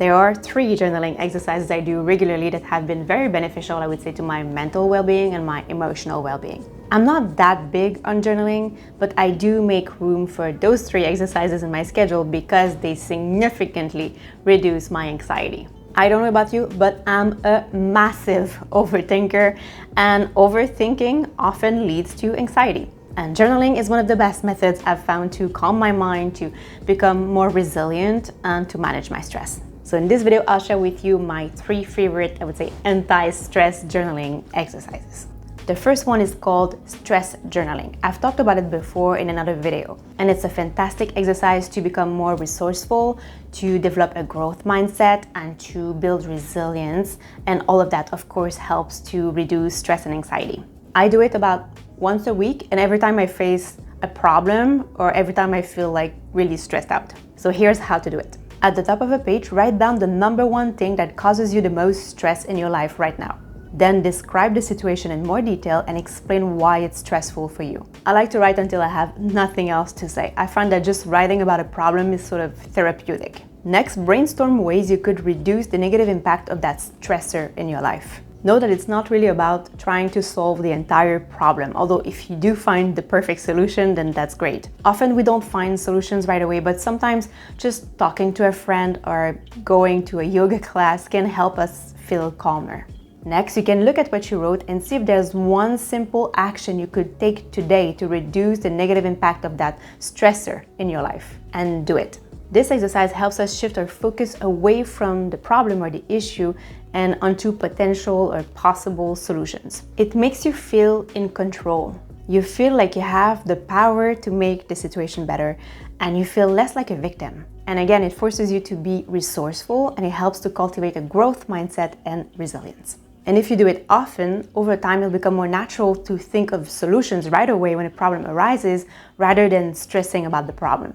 There are 3 journaling exercises I do regularly that have been very beneficial, I would say, to my mental well-being and my emotional well-being. I'm not that big on journaling, but I do make room for those 3 exercises in my schedule because they significantly reduce my anxiety. I don't know about you, but I'm a massive overthinker, and overthinking often leads to anxiety. And journaling is one of the best methods I've found to calm my mind, to become more resilient, and to manage my stress. So in this video, I'll share with you my 3 favorite, I would say, anti-stress journaling exercises. The first one is called stress journaling. I've talked about it before in another video, and it's a fantastic exercise to become more resourceful, to develop a growth mindset, and to build resilience. And all of that, of course, helps to reduce stress and anxiety. I do it about once a week, and every time I face a problem or every time I feel like really stressed out. So here's how to do it. At the top of a page, write down the number 1 thing that causes you the most stress in your life right now. Then describe the situation in more detail and explain why it's stressful for you. I like to write until I have nothing else to say. I find that just writing about a problem is sort of therapeutic. Next, brainstorm ways you could reduce the negative impact of that stressor in your life. Know that it's not really about trying to solve the entire problem, although if you do find the perfect solution, then that's great. Often we don't find solutions right away, but sometimes just talking to a friend or going to a yoga class can help us feel calmer. Next, you can look at what you wrote and see if there's one simple action you could take today to reduce the negative impact of that stressor in your life, and do it. This exercise helps us shift our focus away from the problem or the issue and onto potential or possible solutions. It makes you feel in control. You feel like you have the power to make the situation better, and you feel less like a victim. And again, it forces you to be resourceful, and it helps to cultivate a growth mindset and resilience. And if you do it often, over time it'll become more natural to think of solutions right away when a problem arises, rather than stressing about the problem.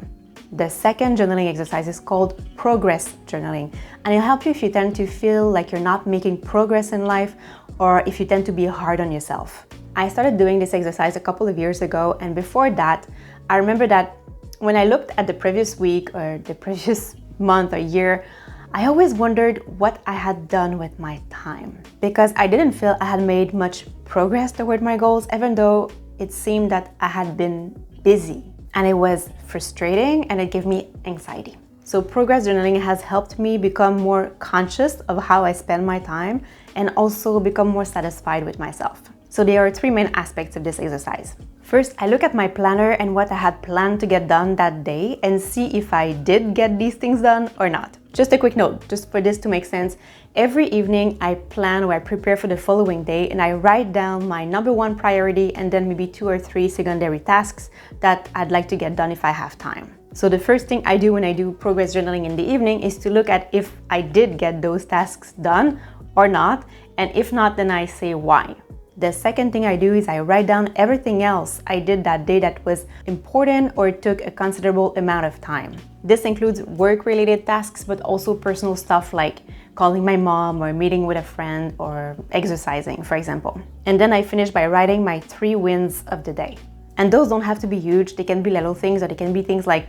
The second journaling exercise is called progress journaling, and it'll help you if you tend to feel like you're not making progress in life, or if you tend to be hard on yourself. I started doing this exercise a couple of years ago, and before that, I remember that when I looked at the previous week or the previous month or year, I always wondered what I had done with my time, because I didn't feel I had made much progress toward my goals, even though it seemed that I had been busy. And it was frustrating, and it gave me anxiety. So progress journaling has helped me become more conscious of how I spend my time, and also become more satisfied with myself. So there are 3 main aspects of this exercise. First, I look at my planner and what I had planned to get done that day, and see if I did get these things done or not. Just a quick note, just for this to make sense, every evening I plan or I prepare for the following day, and I write down my number 1 priority and then maybe 2 or 3 secondary tasks that I'd like to get done if I have time. So the first thing I do when I do progress journaling in the evening is to look at if I did get those tasks done or not, and if not, then I say why. The second thing I do is I write down everything else I did that day that was important or took a considerable amount of time. This includes work-related tasks, but also personal stuff like calling my mom or meeting with a friend or exercising, for example. And then I finish by writing my 3 wins of the day. And those don't have to be huge. They can be little things, or they can be things like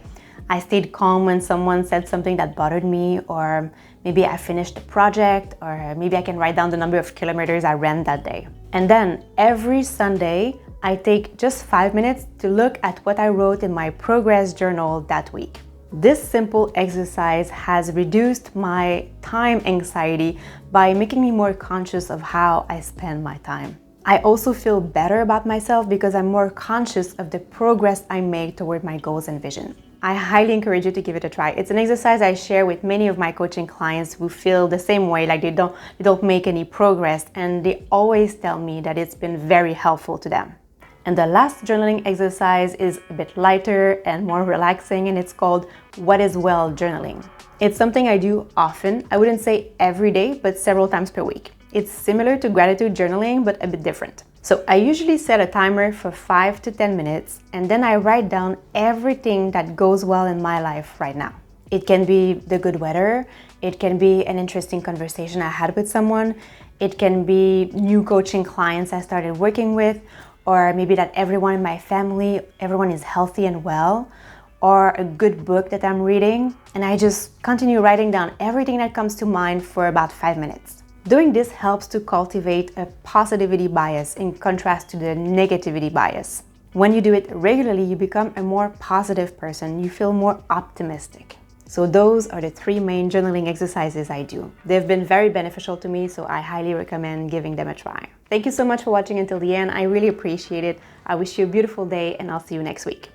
I stayed calm when someone said something that bothered me, or maybe I finished a project, or maybe I can write down the number of kilometers I ran that day. And then every Sunday, I take just 5 minutes to look at what I wrote in my progress journal that week. This simple exercise has reduced my time anxiety by making me more conscious of how I spend my time. I also feel better about myself because I'm more conscious of the progress I make toward my goals and vision. I highly encourage you to give it a try. It's an exercise I share with many of my coaching clients who feel the same way, like they don't make any progress, and they always tell me that it's been very helpful to them. And the last journaling exercise is a bit lighter and more relaxing, and it's called What is Well journaling. It's something I do often. I wouldn't say every day, but several times per week. It's similar to gratitude journaling, but a bit different. So I usually set a timer for 5 to 10 minutes, and then I write down everything that goes well in my life right now. It can be the good weather, it can be an interesting conversation I had with someone, it can be new coaching clients I started working with, or maybe that everyone in my family, everyone is healthy and well, or a good book that I'm reading, and I just continue writing down everything that comes to mind for about 5 minutes. Doing this helps to cultivate a positivity bias in contrast to the negativity bias. When you do it regularly, you become a more positive person. You feel more optimistic. So those are the 3 main journaling exercises I do. They've been very beneficial to me, so I highly recommend giving them a try. Thank you so much for watching until the end. I really appreciate it. I wish you a beautiful day, and I'll see you next week.